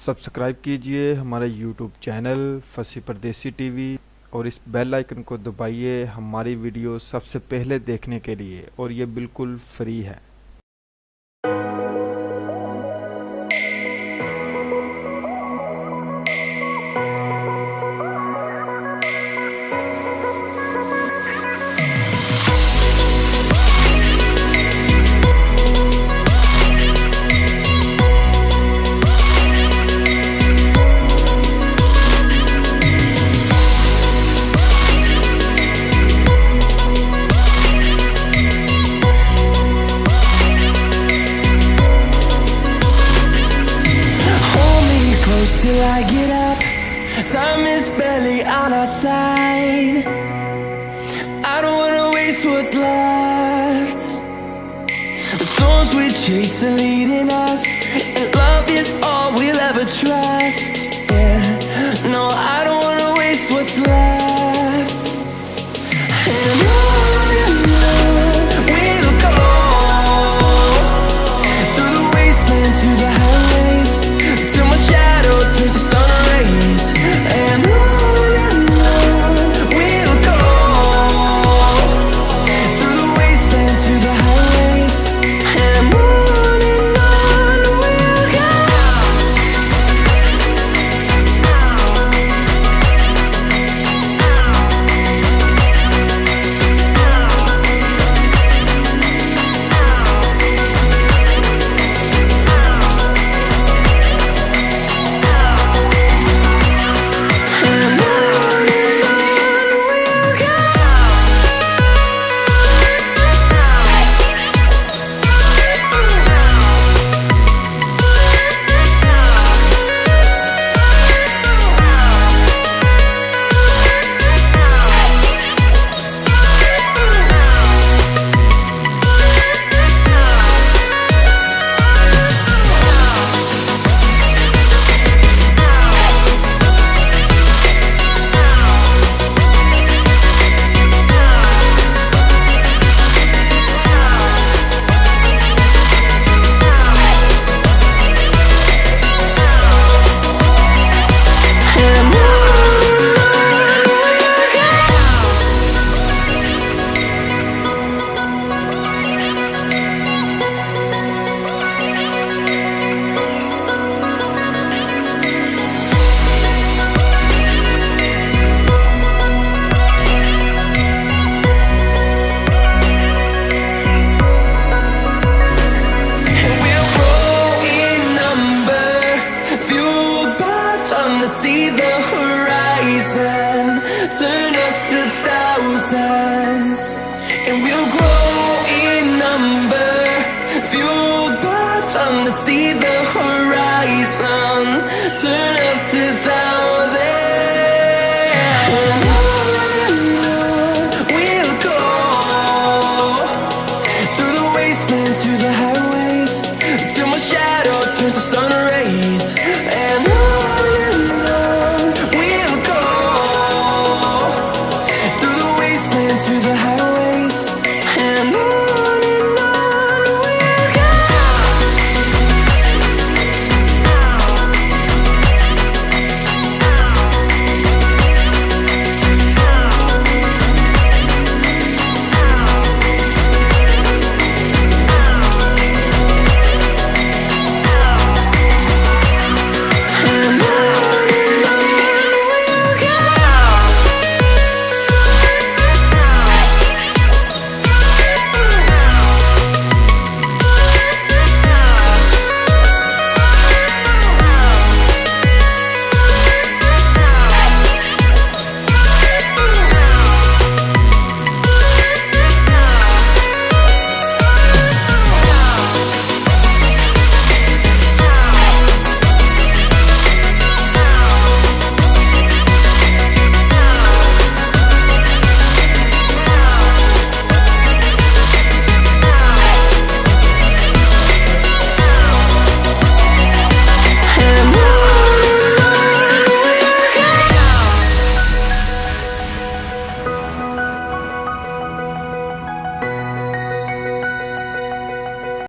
Subscribe कीजिए हमारे YouTube channel फसी परदेसी टीवी और इस बेल आइकन को दबाइए हमारी वीडियो सबसे पहले देखने के लिए, और ये बिल्कुल फ्री है। Till I get up, time is barely on our side. I don't wanna waste what's left. The storms we chase are leading us, and love is all we'll ever trust. Yeah, no, I don't wanna waste what's left. And on we'll go, through the wastelands, through the highways, till my shadow turns to sun rays. And on we'll go, through the wastelands, through the highways. And on we'll go. See the horizon, turn us to thousands, and we'll grow in number, fueled by them to see the horizon, turn